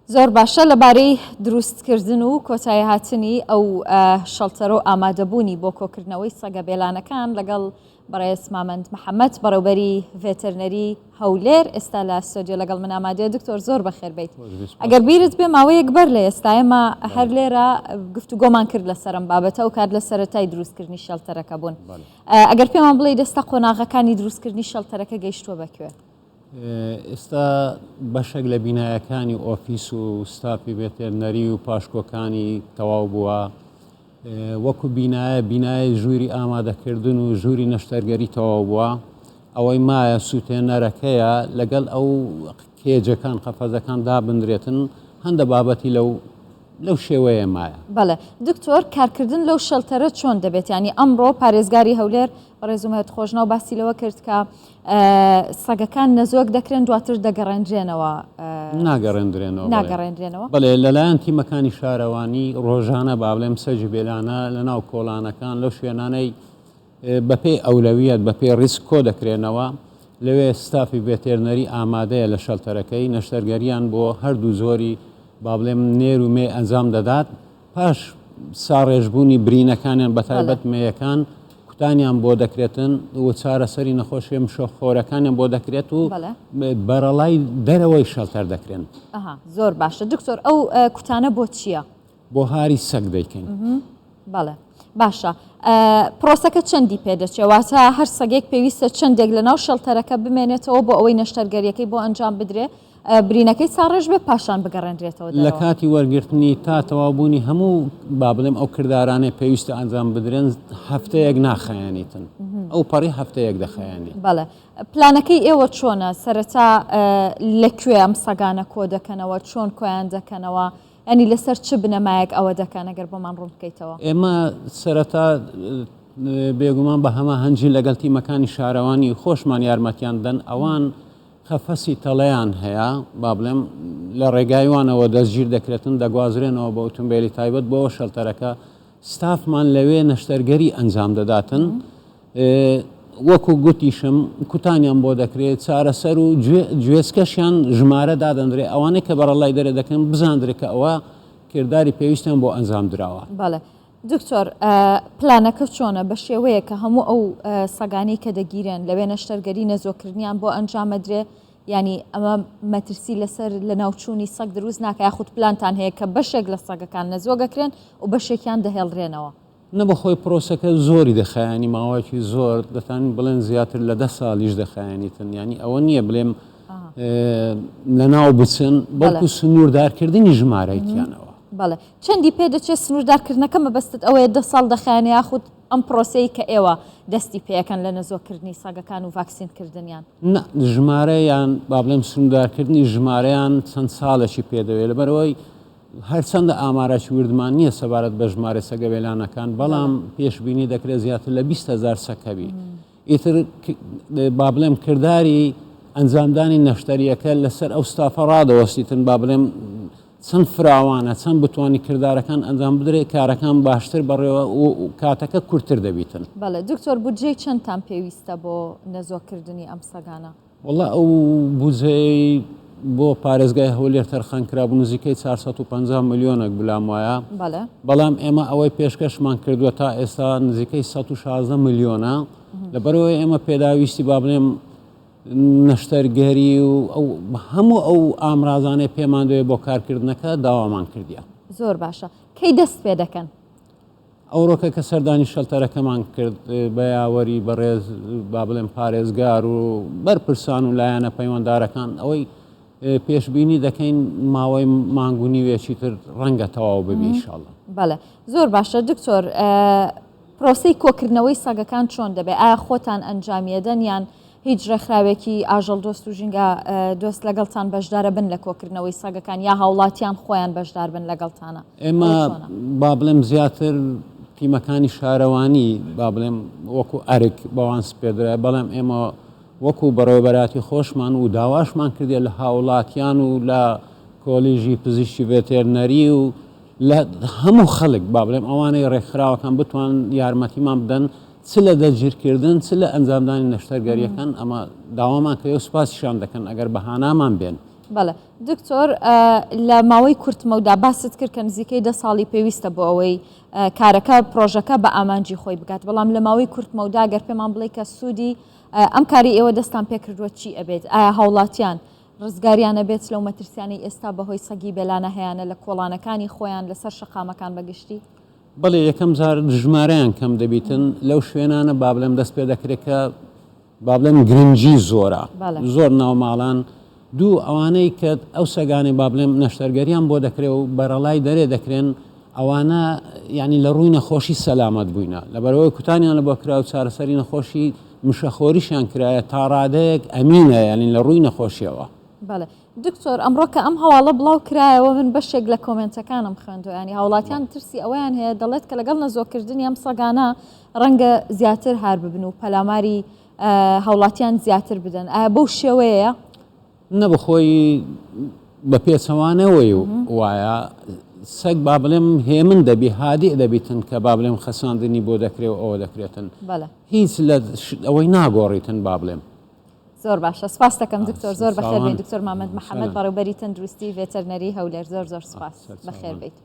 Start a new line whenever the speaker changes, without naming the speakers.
زۆر باشە لەبارەی دروستکردن و کۆتایی هاتنی ئەو شەڵتەرە و ئامادەبوونی بۆ کۆکردنەوەی سەگە بێلانەکان لەگەڵ بەڕێز مامەند محەممەد بەڕێوبەری ڤێتەرنەری هەولێر ئێستا لە سۆدیۆ لەگەڵ من ئامادەیە دکتۆر زۆر بەخێر بیت. ئەگەر بیرت بێ ماوەیەک بەر لە ئێستا ئێمە هەر لێرە گفتوگۆمان کرد لە سەرم بابەتە و کار لە سەرەتای دروستکردنی شەڵتەرەکە بوون. ئەگەر پێمان بڵێ دەستە قۆناغەکانی دروستکردنی شەڵتەرەکە گەیشتووە بەکوێ؟
ئێستا بەشێک لە بینایەکانی ئۆفیس و ستافی ڤێتەرنەری و پاشکۆکانی تەواو بووە، وەکو بینایە ژووری ئامادەکردن و ژووری نەشتەرگەری تەواو بووە، ئەوەی مایە سوتێنەرەکەیە لەگەڵ ئەو کێجەکان قەفەزەکان دابدرێتن هەندە بابەتی لەو شێوەیە مایە.
بەڵێ دکتۆر کارکردن لەو شەڵتەرە چۆن دەبێت؟ ینی ئەمڕۆ پارێزگاری هەولێر بەڕێزومەت خۆشنەوە باسی لەوە کرد کە سەگەکان نەزۆک دەکرێن دواتر دەگەڕێنرێنەوە ناگەڕێنرێنەوە.
بەڵێ لەلایەن تیمەکانی شارەوانی ڕۆژانە با بڵێم سەجی بێلانە لە ناو کۆڵانەکان لەو شوێنانەی بەپێی ئەولەویەت بەپێی ڕیسک کۆ دەکرێنەوە، لەوێ ستافی ڤێتەرنەری ئامادەیە لە شەڵتەرەکەی نەشتەرگەریان بۆ هەردوو زۆری با بڵێم نێر و مێ ئەنجام دەدات، پاش ساڕێژبوونی برینەکانیان بەتایبەت مێیەکان کوتانیان بۆ دەکرێتن و چارەسەری نەخۆشیە مشۆخۆرەکانیان بۆ دەکرێت و بەرەڵای دەرەوەی شەڵتەر دەکرێن.
زۆر باشە دکتۆر، ئەو کوتانە بۆ چییە؟
بۆ هاری سەگ دەیکەین.
بەڵێ باشە. پرۆسەکە چەندی پێدەچێواتە هەر سەگێک پێویستە چەندێک لە ناو شەڵتەرەکە بمێنێتەوە بۆ ئەوەی نەشتەرگەریەکەی بۆ ئەنجام بدرێ برینەکەی چاڕێژ بێ پاشان بگەڕێنرێتەوە
لە کاتی وەرگرتنی تا تەوابوونی هەموو با بڵێم ئەو کردارانەی پێویستە ئەنجام بدرێن هەفتەیەک ناخەیانیتن، ئەو پەڕی هەفتەیەک دەخەیانی.
بەڵێ پلانەکەی ئێوە چۆنە؟ سەرەتا لەکوێ ئەم سەگانە کۆ دەکەنەوە، چۆن کۆیان دەکەنەوە؟ ئەنی لەسەر چ بنەمایەک ئەوە دەکەن ئەگەر بۆمان ڕوون بکەیتەوە؟
ئێمە سەرەتا بێگومان بە هەمە هەنجی لەگەڵ تیمەکانی شارەوانی خۆشمان یارمەتیان دەن، ئەوان خەفەسی تەڵەیان هەیە با بڵێم لە ڕێگایوانەوە دەستگیر دەکرێتن دەگوازرێنەوە بە ئۆتۆمبیلی تایبەت بۆەوە شەڵتەرەکە ستافمان لەوێ نەشتەرگەری ئەنجام دەداتن، وەکو گوتیشم کوتانیان بۆ دەکرێت چارەسەر و گوێچکەشیان ژمارە دادەندرێ، ئەوانەی کە بەڕەڵای دەرێ دەکەن بزاندرێت کە ئەوە کردداری پێویستیان بۆ ئەنجام درراوە.
بەڵێ دکتۆر، پلانەکە چۆنە بە شێوەیە کە هەموو ئەو سەگانی کە دەگیرێن لەوێ نەشتەرگەری نەزۆکردنیان بۆ ئەنجامەدرێ، ینی ئەمە مەترسی لەسەر لە ناوچوونی سەگ دروست ناکە یاخود پلانتان هەیە کە بەشێک لە سەگەکان نەزۆگەکرێن و بەشێکیان دەهێڵرێنەوە؟
نەبەخۆی پرۆسەکە زۆری دەخایانی ماوەیەکی زۆر دەتانی بڵێن زیاتر لە 10 ساڵیش دەخایانیتن، ینی ئەوە نییە بڵێم لە ناو بچن بەڵکو سنووردارکردنی ژمارەیتیانەوە.
بەڵێ چەندی پێ دەچێت سنووردارکردنەکە مەبەستت ئەوەیە 10 ساڵ دەخایانی یاخود ئەم پرۆسەی کە ئێوە دەستی پێەکەن لە نەزۆکردنی ساگەکان و ڤاکسینکردنیان؟
ژمارەیان با بڵێم سنووردارکردنی ژمارەیان چەند ساڵێکی پێدەوێت، لەبەرەوەی هەرچەندە ئامارەی وردمان نییە سەبارەت بە ژمارە سەگە بێلانەکان، بەڵام پێشبینی دەکرێت زیاتر لە 20,000 سەکەوی. ئیتر با بڵێم کردداری ئەنجامدانی نەشتەریەکە لەسەر ئەو ستافە ڕادەوەستیتن، با بڵێم چەند فراوانە چەند بتوانانی کردارەکان ئەنجام بدرێت کارەکان باشتر بەڕێوە و کاتەکە کورتتر دەبیتن.
بەڵێ دکتۆر، بودجێی چەندتان پێویستە بۆ نەزۆکردنی ئەم سەگانە؟
وەڵا ئەو بودجەی بۆ پارێزگای هەولێر تەرخانکرابوو نزیکەی 450 ملیۆنێک بلام وایە، بەڵام ئێمە ئەوەی پێشکەشمان کردووە تا ئێستا نزیکەی 116 ملیۆنە، لەبەرەوەی ئێمە پێداویستی با بڵێم نەشتەرگەری و هەموو ئەو ئامرازانەی پێمان دەوێت بۆ کارکردنەکە داوامان کردیە.
زۆر باشە. کەی دەست پێ دەکەن؟
ئەوڕۆکە کە سەردانی شەڵتەرەکەمان کرد بە یاوەری بەڕێز با بڵێم پارێزگار و بەرپرسان و لایەنە پەیوەنددارەکان ئەوەی پێشبینی دەکەین ماوەی مانگونی وێکی تر ڕەنگە تەواو ببی ئینشاڵڵا.
بەڵێ زۆر باشە دکتۆر، پرۆسەی کۆکردنەوەی سەگەکان چۆن دەبێت؟ ئایا خۆتان ئەنجامیەدەن یان هیچ ڕێکخراوێکی ئاژەڵ دۆست و ژینگە دۆست لەگەڵتان بەشدارە بن لە کۆکردنەوەی سەگەکان یا هاوڵاتیان خۆیان بەشدار بن لەگەڵتانە؟
ئێمە با بڵێم زیاتر تیمەکانی شارەوانی با بڵێم وەکو ئەرک بەوان سپێدرا، بەڵام ئێمە وەکو بەڕێوەبەراتی خۆشمان و داواشمان کردێ لە هاوڵاتیان و لە کۆلیژی پزیشکی ڤێتەرنەری و لە هەموو خەڵک با بڵێم ئەوانەی ڕێکخراوەکان بتوان یارمەتیمان بدەن چ لە دەستگیرکردن چ لە ئەنجامدانی نەشتەرگەریەکان، ئەمە داوامان کە سوپاسیشان دەکەن ئەگەر بەهانامان بێن.
بەڵێ دکتۆر لە ماوەی کورتمەودا باست کرد کە نزیکەی 10 ساڵی پێویستە بۆ ئەوەی کارەکە پرۆژەکە بە ئامانجی خۆی بکات بەڵام لە ماوەی کورتمەودا گەر پێمان بڵێ کە سوودی ئەم کاری ئێوە دەستان پێکردووە چی ئەبێت ئایا هاوڵاتیان ڕزگاریانە بێت لەو مەترسیانی ئێستا بەهۆی سەگی بێلانە هەیەە لە کۆڵانەکانی خۆیان لەسەر شەقامەکان بەگشتی
بەڵێ یەکەم جار ژمارەیان کەم دەبیتن لەو شوێنانە با بڵێم دەست پێ دەکرێت کە با بڵێم گرنگی زۆرە زۆر ناوماڵان دوو ئەوانەی کە ئەو سەگانی با بڵێم نەشتەرگەریان بۆ دەکرێت و بەرەڵای دەرێ دەکرێن ئەوانە ینی لە ڕووی نەخۆشی سەلامەت بووینە لەبەرەوەی کوتانیان لە بۆ کرا و چارەسەری نەخۆشی مشەخۆریشیان کرایە تا ڕادەیەک ئەمینە ینی لە ڕووی نەخۆشیەوە.
بەڵێ دکتۆر ئەمڕۆ کە ئەم هەواڵە بڵاو کرایەوە من بەشێک لە کۆمنتەکانم خوێندوە ینی هاوڵاتیان ترسی ئەویان هەیە دەڵێت کە لەگەڵ نەزۆکردنی ئەم سەگانە ڕەنگە زیاتر هار ببن و پەلاماری هاوڵاتیان زیاتر بدەن ئایا بەو شێوەیە
نەبخۆی بە پێچەوانەوەی وایە سەگ با بڵێم هێمن دەبی هادی دەبیتن کە با بڵێم خەساندنی بۆ دەکرێت و ئەوە دەکرێتن هیچ لە ئەوەی ناگۆڕیتن با بڵێم.
زۆر باشە سپاس دەکەم دکتۆر زۆر بەخێر بێت دکتۆر مامەد محەممەد بەڕێوبەری تەندروستی ڤێتەرنەری هەولێر زۆر سپاس بەخێر بیت.